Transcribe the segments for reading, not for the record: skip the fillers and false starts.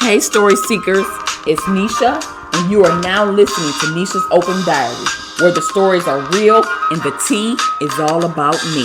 Hey Story Seekers, it's Nisha, and you are now listening to Nisha's Open Diary, where the stories are real and the tea is all about me.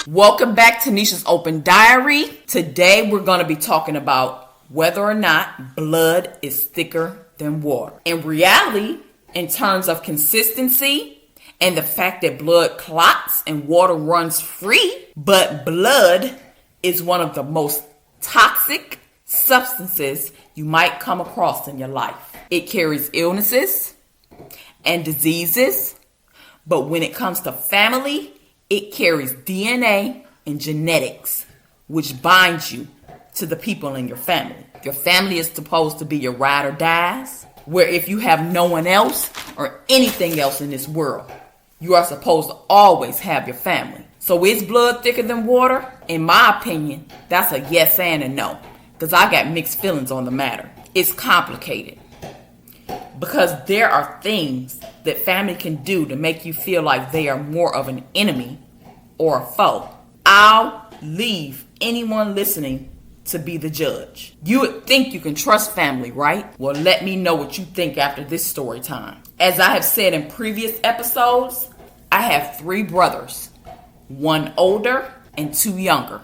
Welcome back to Nisha's Open Diary. Today we're going to be talking about whether or not blood is thicker than water. In reality, in terms of consistency and the fact that blood clots and water runs free, but blood is one of the most toxic substances you might come across in your life. It carries illnesses and diseases, but when it comes to family, it carries DNA and genetics, which binds you to the people in your family. Your family is supposed to be your ride or dies, where if you have no one else or anything else in this world, you are supposed to always have your family. So is blood thicker than water? In my opinion, that's a yes and a no, because I got mixed feelings on the matter. It's complicated because there are things that family can do to make you feel like they are more of an enemy or a foe. I'll leave anyone listening to be the judge. You would think you can trust family, right? Well, let me know what you think after this story time. As I have said in previous episodes, I have 3 brothers, 1 older and 2 younger.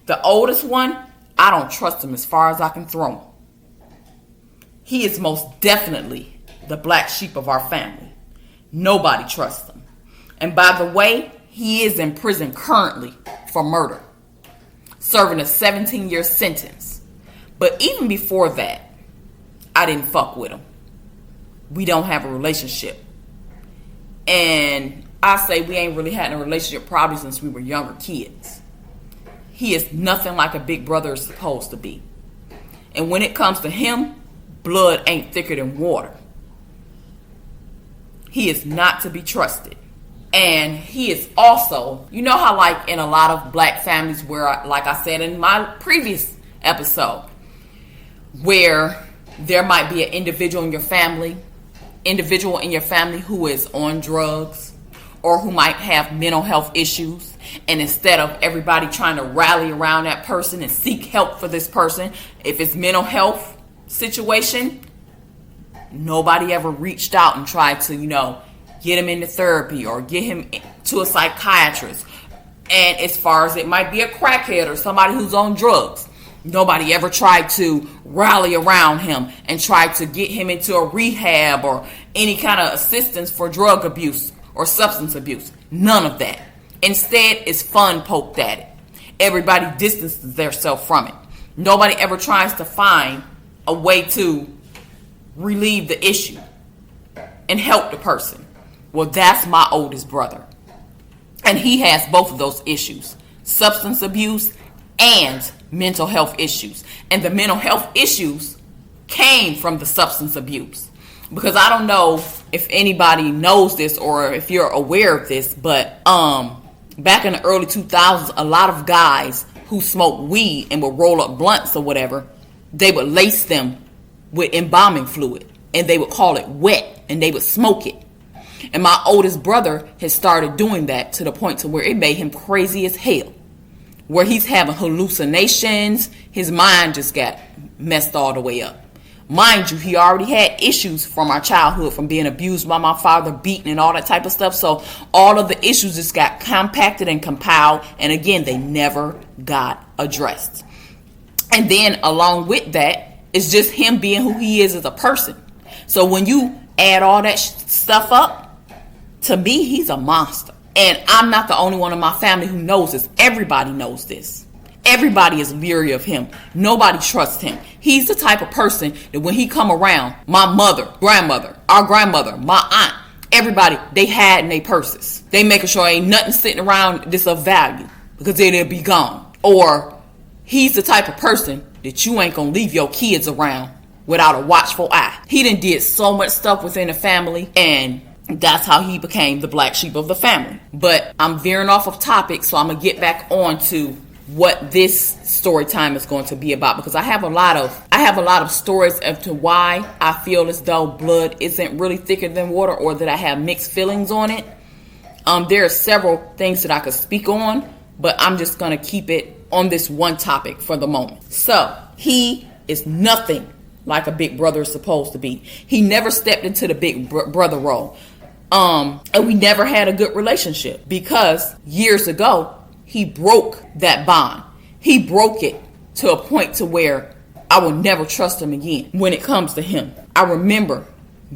The oldest one, I don't trust him as far as I can throw him. He is most definitely the black sheep of our family. Nobody trusts him. And by the way, he is in prison currently for murder, serving a 17-year sentence. But even before that, I didn't fuck with him. We don't have a relationship. And I say we ain't really had a relationship probably since we were younger kids. He is nothing like a big brother is supposed to be. And when it comes to him, blood ain't thicker than water. He is not to be trusted. And he is also, you know how like in a lot of black families where, like I said in my previous episode, where there might be an individual in your family who is on drugs or who might have mental health issues. And instead of everybody trying to rally around that person and seek help for this person, if it's mental health situation, nobody ever reached out and tried to, get him into therapy or get him to a psychiatrist. And as far as it might be a crackhead or somebody who's on drugs, nobody ever tried to rally around him and try to get him into a rehab or any kind of assistance for drug abuse or substance abuse. None of that. Instead, it's fun poked at it. Everybody distances themselves from it. Nobody ever tries to find a way to relieve the issue and help the person. Well, that's my oldest brother. And he has both of those issues, substance abuse and mental health issues. And the mental health issues came from the substance abuse. Because I don't know if anybody knows this or if you're aware of this, but back in the early 2000s, a lot of guys who smoked weed and would roll up blunts or whatever, they would lace them with embalming fluid. And they would call it wet and they would smoke it. And my oldest brother has started doing that to the point to where it made him crazy as hell. Where he's having hallucinations. His mind just got messed all the way up. Mind you, he already had issues from our childhood, from being abused by my father, beaten and all that type of stuff. So all of the issues just got compacted and compiled. And again, they never got addressed. And then along with that, it's just him being who he is as a person. So when you add all that stuff up, to me, he's a monster. And I'm not the only one in my family who knows this. Everybody knows this. Everybody is leery of him. Nobody trusts him. He's the type of person that when he come around, my mother, grandmother, our grandmother, my aunt, everybody, they hide in their purses. They making sure ain't nothing sitting around that's of value because they'll be gone. Or he's the type of person that you ain't gonna leave your kids around without a watchful eye. He done did so much stuff within the family, and that's how he became the black sheep of the family. But I'm veering off of topic, so I'm going to get back on to what this story time is going to be about, because I have a lot of stories as to why I feel as though blood isn't really thicker than water, or that I have mixed feelings on it. There are several things that I could speak on, but I'm just going to keep it on this one topic for the moment. So he is nothing like a big brother is supposed to be. He never stepped into the big brother role. And we never had a good relationship, because years ago, he broke that bond. He broke it to a point to where I will never trust him again when it comes to him. I remember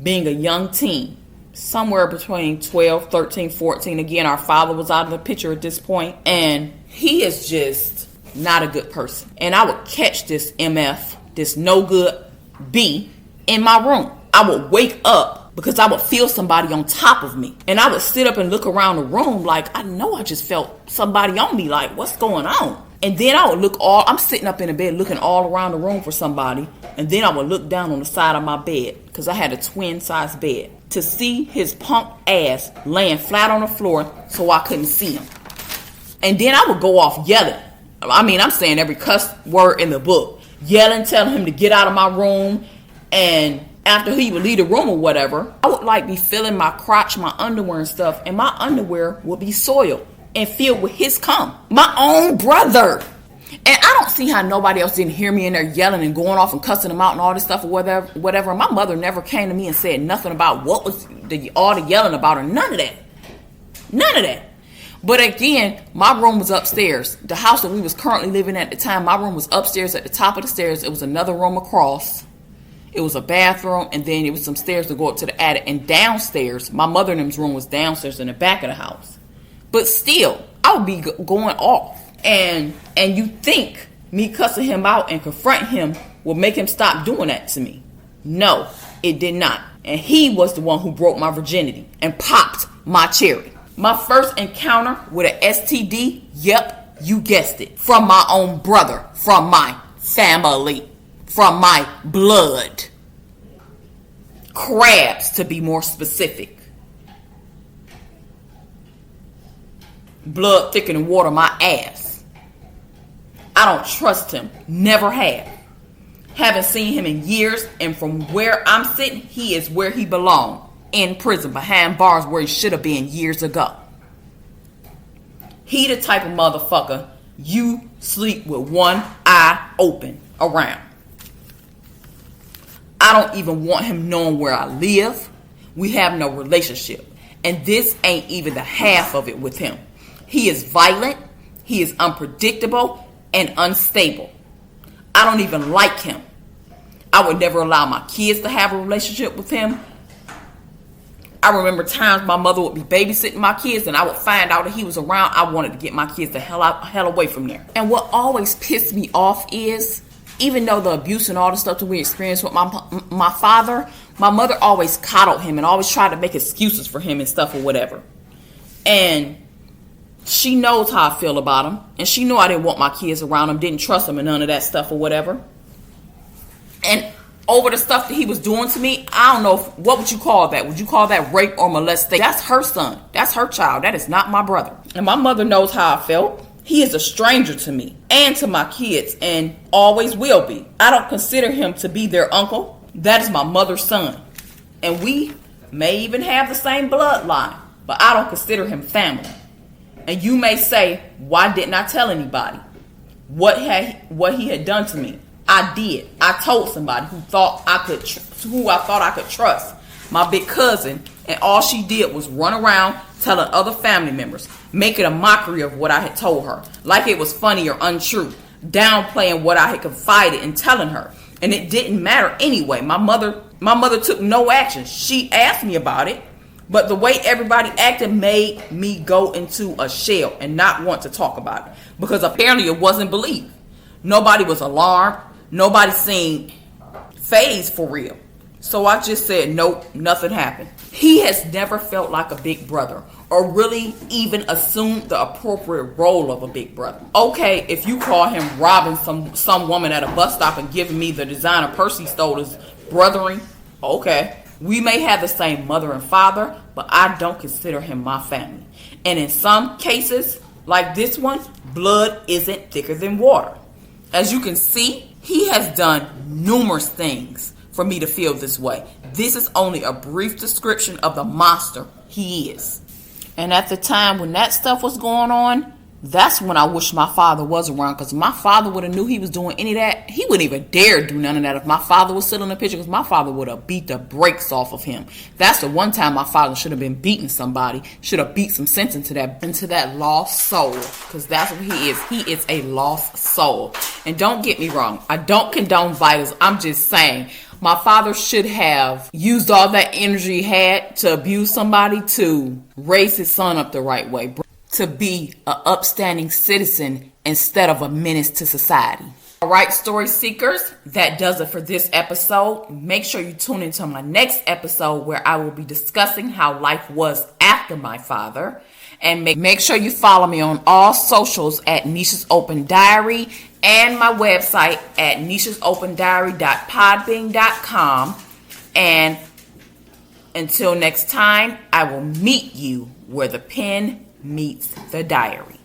being a young teen, somewhere between 12, 13, 14. Again, our father was out of the picture at this point, and he is just not a good person. And I would catch this MF, this no good B, in my room. I would wake up because I would feel somebody on top of me. And I would sit up and look around the room like, I know I just felt somebody on me, like, what's going on? And then I would I'm sitting up in the bed looking all around the room for somebody. And then I would look down on the side of my bed, because I had a twin size bed, to see his punk ass laying flat on the floor so I couldn't see him. And then I would go off yelling. I mean, I'm saying every cuss word in the book. Yelling, telling him to get out of my room. And after he would leave the room or whatever, I would be feeling my crotch, my underwear and stuff, and my underwear would be soiled and filled with his cum. My own brother. And I don't see how nobody else didn't hear me in there yelling and going off and cussing him out and all this stuff or whatever. My mother never came to me and said nothing about what was all the yelling about, or none of that. None of that. But again, my room was upstairs. The house that we was currently living at the time, my room was upstairs at the top of the stairs. It was another room across. It was a bathroom, and then it was some stairs to go up to the attic. And downstairs, my mother and them's room was downstairs in the back of the house. But still, I would be going off. And you think me cussing him out and confronting him would make him stop doing that to me. No, it did not. And he was the one who broke my virginity and popped my cherry. My first encounter with an STD, yep, you guessed it, from my own brother, from my family, from my blood. Crabs, to be more specific. Blood thicker than water, my ass. I don't trust him. Never have. Haven't seen him in years, and from where I'm sitting, he is where he belonged. In prison, behind bars, where he should have been years ago. He the type of motherfucker you sleep with one eye open around. I don't even want him knowing where I live. We have no relationship. And this ain't even the half of it with him. He is violent. He is unpredictable and unstable. I don't even like him. I would never allow my kids to have a relationship with him. I remember times my mother would be babysitting my kids, and I would find out that he was around. I wanted to get my kids the hell away from there. And what always pissed me off is, even though the abuse and all the stuff that we experienced with my father, my mother always coddled him and always tried to make excuses for him and stuff or whatever. And she knows how I feel about him. And she knew I didn't want my kids around him, didn't trust him and none of that stuff or whatever. And over the stuff that he was doing to me, I don't know, what would you call that? Would you call that rape or molestation? That's her son. That's her child. That is not my brother. And my mother knows how I felt. He is a stranger to me and to my kids, and always will be. I don't consider him to be their uncle. That is my mother's son. And we may even have the same bloodline, but I don't consider him family. And you may say, why didn't I tell anybody what he had done to me? I did. I told somebody who I thought I could trust, my big cousin, and all she did was run around telling other family members, making a mockery of what I had told her, like it was funny or untrue, downplaying what I had confided in telling her. And it didn't matter anyway. My mother took no action. She asked me about it, but the way everybody acted made me go into a shell and not want to talk about it, because apparently it wasn't believed. Nobody was alarmed. Nobody seemed phased for real. So I just said, nope, nothing happened. He has never felt like a big brother, or really even assumed the appropriate role of a big brother. Okay, if you call him robbing some woman at a bus stop and giving me the designer purse he stole as brothering, okay. We may have the same mother and father, but I don't consider him my family. And in some cases, Like this one, blood isn't thicker than water. As you can see, he has done numerous things for me to feel this way. This is only a brief description of the monster he is. And at the time when that stuff was going on, that's when I wish my father was around, because my father would have knew he was doing any of that. He wouldn't even dare do none of that if my father was sitting in the picture, because my father would have beat the brakes off of him. That's the one time my father should have been beating somebody, should have beat some sense into that lost soul, because that's what he is. He is a lost soul. And don't get me wrong, I don't condone violence. I'm just saying, my father should have used all that energy he had to abuse somebody to raise his son up the right way, to be an upstanding citizen instead of a menace to society. All right, story seekers, that does it for this episode. Make sure you tune into my next episode where I will be discussing how life was after my father. And make sure you follow me on all socials at Nisha's Open Diary and my website at nishasOpenDiary.podbean.com. And until next time, I will meet you where the pen meets the diary.